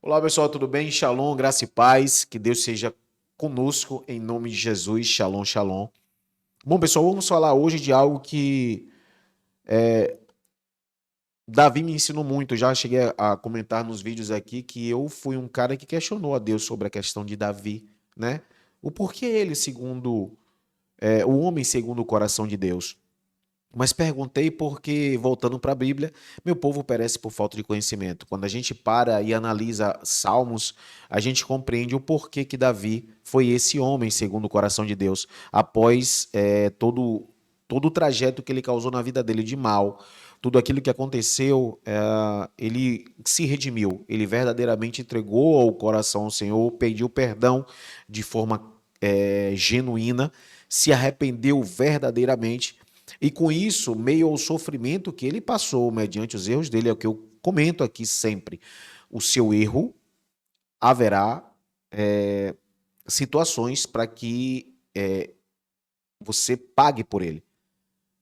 Olá, pessoal, tudo bem? Shalom, graça e paz. Que Deus seja conosco em nome de Jesus. Shalom, shalom. Bom, pessoal, vamos falar hoje de algo que Davi me ensinou muito. Eu já cheguei a comentar nos vídeos aqui que eu fui um cara que questionou a Deus sobre a questão de Davi, né? O porquê ele, segundo o homem segundo o coração de Deus. Mas perguntei porque, voltando para a Bíblia, meu povo perece por falta de conhecimento. Quando a gente para e analisa Salmos, a gente compreende o porquê que Davi foi esse homem segundo o coração de Deus, após todo o trajeto que ele causou na vida dele de mal, tudo aquilo que aconteceu, ele se redimiu, ele verdadeiramente entregou ao coração ao Senhor, pediu perdão de forma genuína, se arrependeu verdadeiramente e com isso, meio ao sofrimento que ele passou mediante os erros dele, é o que eu comento aqui sempre. O seu erro haverá situações para que você pague por ele.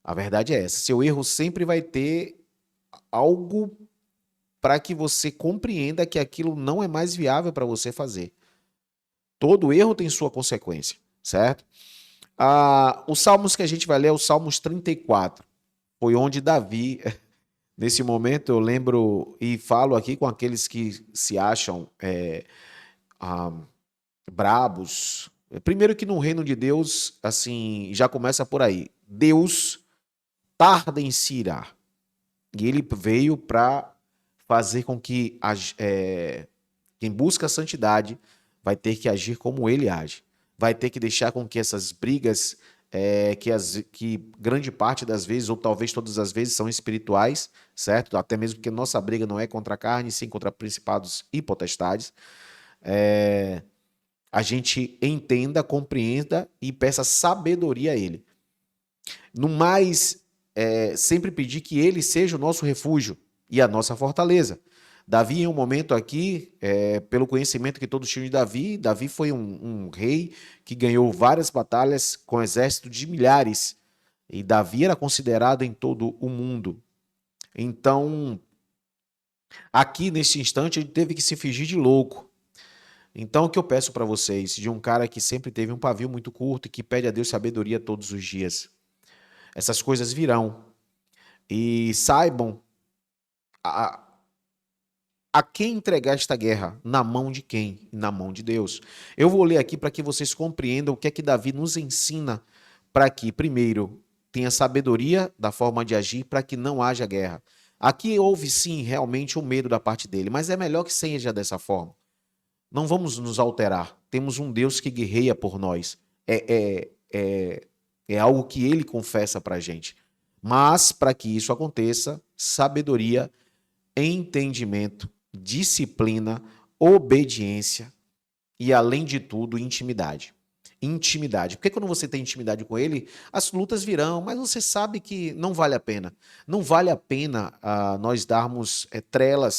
A verdade é essa. Seu erro sempre vai ter algo para que você compreenda que aquilo não é mais viável para você fazer. Todo erro tem sua consequência, certo? Os salmos que a gente vai ler é o Salmos 34. Foi onde Davi. Nesse momento eu lembro e falo aqui com aqueles que se acham ah, brabos. Primeiro que no reino de Deus, assim, já começa por aí. Deus tarda em se irar. E ele veio para fazer com que quem busca a santidade vai ter que agir como ele age. Vai ter que deixar com que essas brigas, que grande parte das vezes, ou talvez todas as vezes, são espirituais, certo? Até mesmo porque nossa briga não é contra a carne, sim contra principados e potestades. A gente entenda, compreenda e peça sabedoria a ele. No mais, sempre pedir que ele seja o nosso refúgio e a nossa fortaleza. Davi, em um momento aqui, pelo conhecimento que todos tinham de Davi, Davi foi um rei que ganhou várias batalhas com exército de milhares. E Davi era considerado em todo o mundo. Então, aqui nesse instante, ele teve que se fingir de louco. Então, o que eu peço para vocês, de um cara que sempre teve um pavio muito curto e que pede a Deus sabedoria todos os dias, essas coisas virão. E saibam a, a quem entregar esta guerra? Na mão de quem? Na mão de Deus. Eu vou ler aqui para que vocês compreendam o que é que Davi nos ensina para que, primeiro, tenha sabedoria da forma de agir para que não haja guerra. Aqui houve sim realmente um medo da parte dele, mas é melhor que seja dessa forma. Não vamos nos alterar. Temos um Deus que guerreia por nós. É algo que ele confessa para a gente. Mas, para que isso aconteça, sabedoria, entendimento, disciplina, obediência e, além de tudo, intimidade. Intimidade. Porque quando você tem intimidade com ele, as lutas virão, mas você sabe que não vale a pena. Não vale a pena nós darmos trela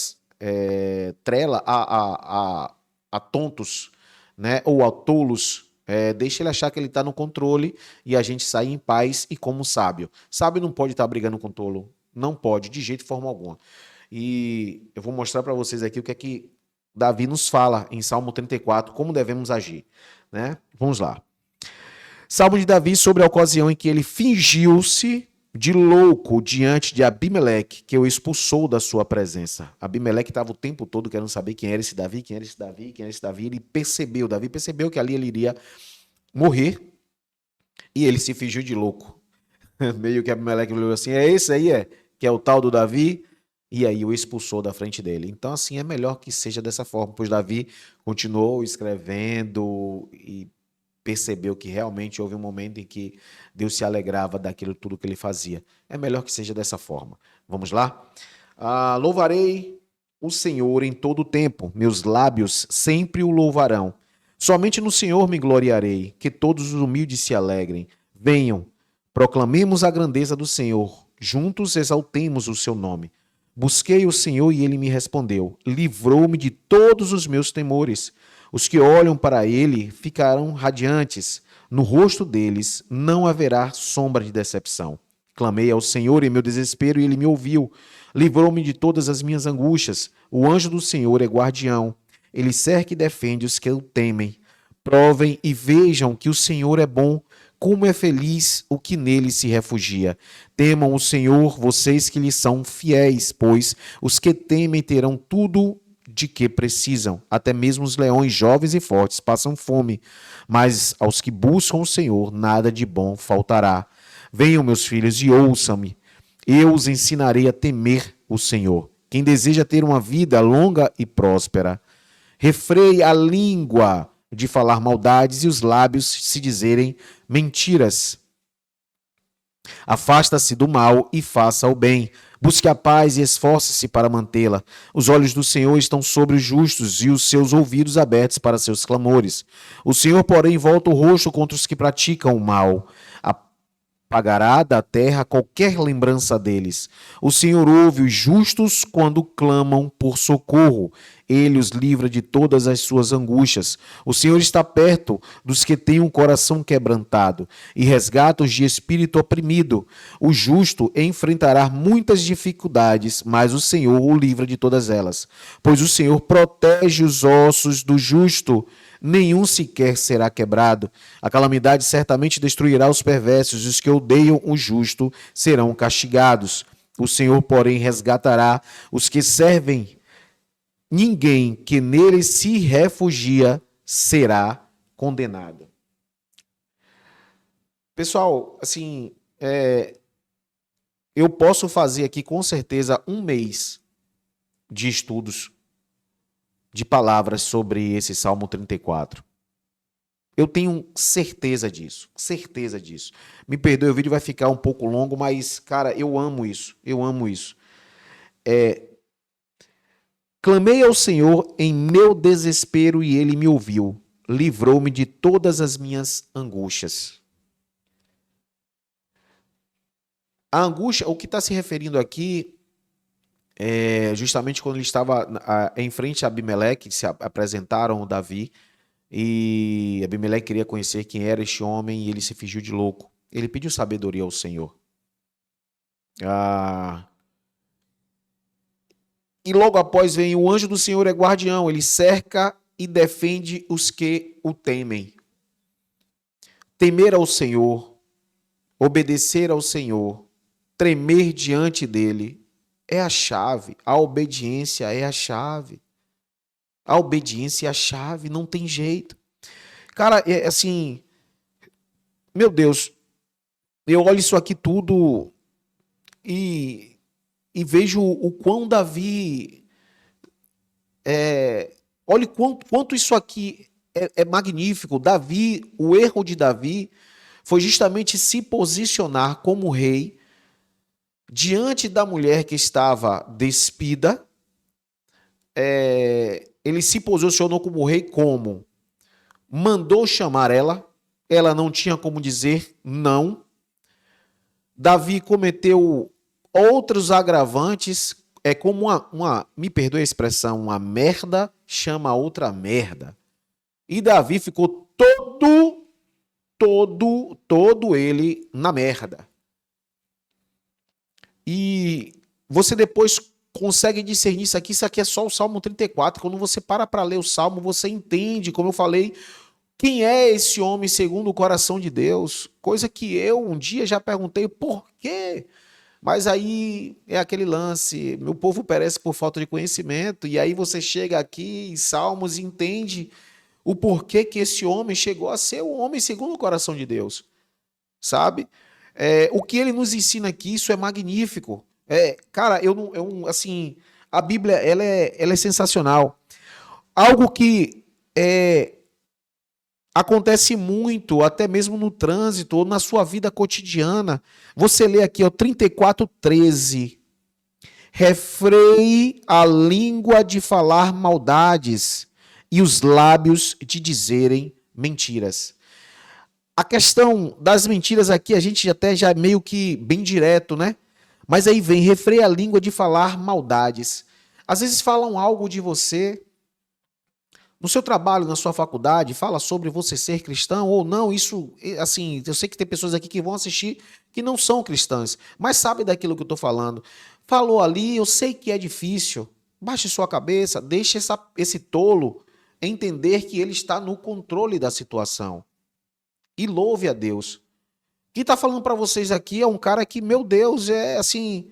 a tontos, né? Ou a tolos. Deixa ele achar que ele está no controle e a gente sai em paz e como sábio. Sábio não pode estar brigando com tolo. Não pode, de jeito e forma alguma. E eu vou mostrar para vocês aqui o que é que Davi nos fala em Salmo 34, como devemos agir, né? Vamos lá. Salmo de Davi sobre a ocasião em que ele fingiu-se de louco diante de Abimeleque, que o expulsou da sua presença. Abimeleque estava o tempo todo querendo saber quem era esse Davi, quem era esse Davi, quem era esse Davi. Davi percebeu que ali ele iria morrer e ele se fingiu de louco. Meio que Abimeleque falou assim, é esse aí, que é o tal do Davi? E aí o expulsou da frente dele. Então, assim, é melhor que seja dessa forma, pois Davi continuou escrevendo e percebeu que realmente houve um momento em que Deus se alegrava daquilo tudo que ele fazia. É melhor que seja dessa forma. Vamos lá? Louvarei o Senhor em todo o tempo, meus lábios sempre o louvarão. Somente no Senhor me gloriarei, que todos os humildes se alegrem. Venham, proclamemos a grandeza do Senhor, juntos exaltemos o seu nome. Busquei o Senhor e ele me respondeu, livrou-me de todos os meus temores. Os que olham para ele ficarão radiantes, no rosto deles não haverá sombra de decepção. Clamei ao Senhor em meu desespero e ele me ouviu. Livrou-me de todas as minhas angústias. O anjo do Senhor é guardião Ele cerca e defende os que o temem. Provem e vejam que o Senhor é bom, como é feliz o que nele se refugia. Temam o Senhor, vocês que lhe são fiéis, pois os que temem terão tudo de que precisam. Até mesmo os leões jovens e fortes passam fome, mas aos que buscam o Senhor nada de bom faltará. Venham, meus filhos, e ouçam-me. Eu os ensinarei a temer o Senhor. Quem deseja ter uma vida longa e próspera, refreie a língua de falar maldades e os lábios se dizerem mentiras. Afasta-se do mal e faça o bem. Busque a paz e esforce-se para mantê-la. Os olhos do Senhor estão sobre os justos e os seus ouvidos abertos para seus clamores. O Senhor, porém, volta o rosto contra os que praticam o mal. Apagará da terra qualquer lembrança deles. O Senhor ouve os justos quando clamam por socorro. Ele os livra de todas as suas angústias. O Senhor está perto dos que têm um coração quebrantado e resgata os de espírito oprimido. O justo enfrentará muitas dificuldades, mas o Senhor o livra de todas elas. Pois o Senhor protege os ossos do justo, nenhum sequer será quebrado. A calamidade certamente destruirá os perversos, e os que odeiam o justo serão castigados. O Senhor, porém, resgatará os que servem. Ninguém que nele se refugia será condenado. Pessoal, assim, eu posso fazer aqui com certeza um mês de estudos de palavras sobre esse Salmo 34. Eu tenho certeza disso, certeza disso. Me perdoe, o vídeo vai ficar um pouco longo, mas, cara, eu amo isso, eu amo isso. Clamei ao Senhor em meu desespero e ele me ouviu, livrou-me de todas as minhas angústias. A angústia, o que está se referindo aqui, justamente quando ele estava em frente a Abimeleque, se apresentaram Davi, e Abimeleque queria conhecer quem era este homem e ele se fingiu de louco. Ele pediu sabedoria ao Senhor. E logo após vem o anjo do Senhor é guardião, ele cerca e defende os que o temem. Temer ao Senhor, obedecer ao Senhor, tremer diante dele é a chave. A obediência é a chave. A obediência é a chave, não tem jeito. Cara, assim, meu Deus, eu olho isso aqui tudo e vejo o quão Davi, olha quanto isso aqui é magnífico. Davi, o erro de Davi foi justamente se posicionar como rei diante da mulher que estava despida. Ele se posicionou como rei como? Mandou chamar ela não tinha como dizer não. Davi cometeu outros agravantes, é como me perdoe a expressão, uma merda chama outra merda. E Davi ficou todo ele na merda. E você depois consegue discernir isso aqui é só o Salmo 34. Quando você para ler o Salmo, você entende, como eu falei, quem é esse homem segundo o coração de Deus. Coisa que eu um dia já perguntei, por quê? Mas aí é aquele lance, meu povo perece por falta de conhecimento, e aí você chega aqui em Salmos e entende o porquê que esse homem chegou a ser o homem segundo o coração de Deus, sabe? O que ele nos ensina aqui, isso é magnífico. Cara, assim, a Bíblia ela é sensacional. Algo que acontece muito, até mesmo no trânsito ou na sua vida cotidiana. Você lê aqui, 34:13. Refreie a língua de falar maldades e os lábios de dizerem mentiras. A questão das mentiras aqui, a gente até já é meio que bem direto, né? Mas aí vem, refreie a língua de falar maldades. Às vezes falam algo de você, no seu trabalho, na sua faculdade, fala sobre você ser cristão ou não. Isso, assim, eu sei que tem pessoas aqui que vão assistir que não são cristãs, mas sabem daquilo que eu estou falando. Falou ali, eu sei que é difícil. Baixe sua cabeça, deixe esse tolo entender que ele está no controle da situação. E louve a Deus. Quem está falando para vocês aqui é um cara que, meu Deus, é assim...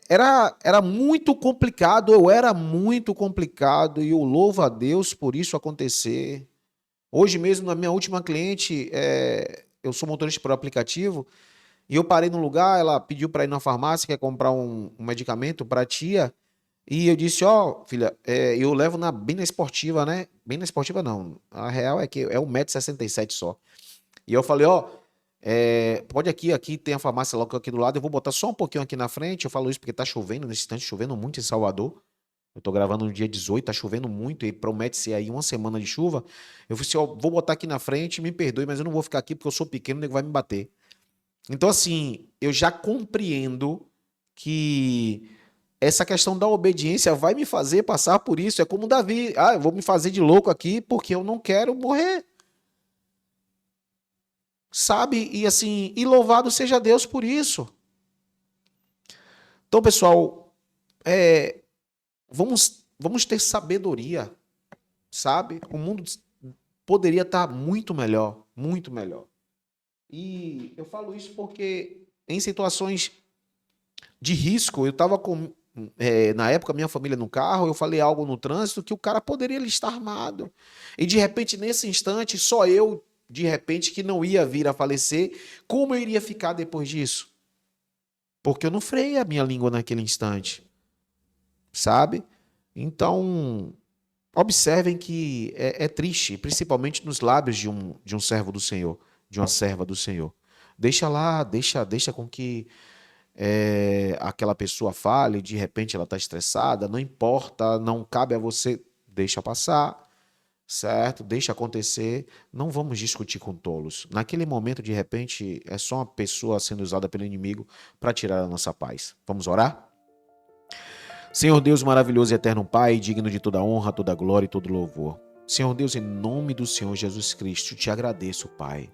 Era muito complicado, eu era muito complicado, e eu louvo a Deus por isso acontecer. Hoje mesmo, na minha última cliente, eu sou motorista por aplicativo, e eu parei num lugar, ela pediu para ir na farmácia, quer comprar um medicamento para a tia, e eu disse, ó, filha, eu levo bem na esportiva, né? Bem na esportiva não, a real é que é 1,67 m só. E eu falei, ó, pode aqui tem a farmácia logo aqui do lado, eu vou botar só um pouquinho aqui na frente, eu falo isso porque tá chovendo, nesse instante chovendo muito em Salvador, eu tô gravando no dia 18, tá chovendo muito e promete ser aí uma semana de chuva, eu falei assim, ó, vou botar aqui na frente, me perdoe, mas eu não vou ficar aqui porque eu sou pequeno, o nego vai me bater. Então assim, eu já compreendo que essa questão da obediência vai me fazer passar por isso, é como Davi, eu vou me fazer de louco aqui porque eu não quero morrer. Sabe? E assim, e louvado seja Deus por isso. Então, pessoal, vamos ter sabedoria, sabe? O mundo poderia estar muito melhor, muito melhor. E eu falo isso porque em situações de risco, eu estava na época, minha família no carro, eu falei algo no trânsito que o cara poderia estar armado. E de repente, nesse instante, só eu, de repente, que não ia vir a falecer, como eu iria ficar depois disso? Porque eu não freiei a minha língua naquele instante, sabe? Então, observem que é triste, principalmente nos lábios de um servo do Senhor, de uma serva do Senhor. Deixa lá, deixa com que aquela pessoa fale, de repente ela está estressada, não importa, não cabe a você, deixa passar. Certo? Deixa acontecer. Não vamos discutir com tolos. Naquele momento, de repente, é só uma pessoa sendo usada pelo inimigo para tirar a nossa paz. Vamos orar? Senhor Deus maravilhoso e eterno Pai, digno de toda honra, toda glória e todo louvor. Senhor Deus, em nome do Senhor Jesus Cristo, te agradeço, Pai.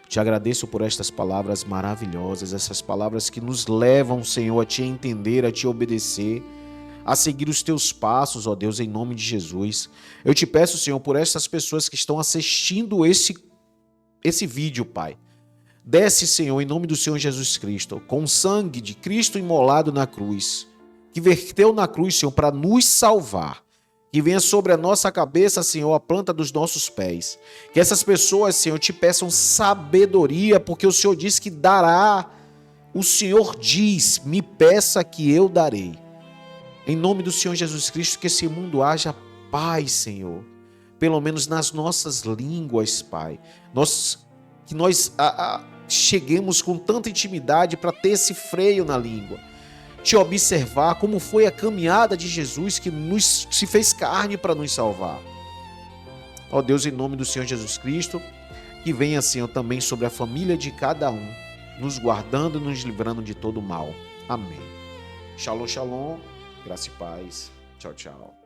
Te agradeço por estas palavras maravilhosas, essas palavras que nos levam, Senhor, a te entender, a te obedecer, a seguir os teus passos, ó Deus, em nome de Jesus. Eu te peço, Senhor, por essas pessoas que estão assistindo esse vídeo, Pai. Desce, Senhor, em nome do Senhor Jesus Cristo, com o sangue de Cristo imolado na cruz, que verteu na cruz, Senhor, para nos salvar. Que venha sobre a nossa cabeça, Senhor, a planta dos nossos pés. Que essas pessoas, Senhor, te peçam sabedoria, porque o Senhor diz que dará. O Senhor diz, me peça que eu darei. Em nome do Senhor Jesus Cristo, que esse mundo haja paz, Senhor. Pelo menos nas nossas línguas, Pai. Que nós cheguemos com tanta intimidade para ter esse freio na língua. Te observar como foi a caminhada de Jesus que se fez carne para nos salvar. Ó Deus, em nome do Senhor Jesus Cristo, que venha, Senhor, também sobre a família de cada um, nos guardando e nos livrando de todo mal. Amém. Shalom, shalom. Graça e paz. Tchau, tchau.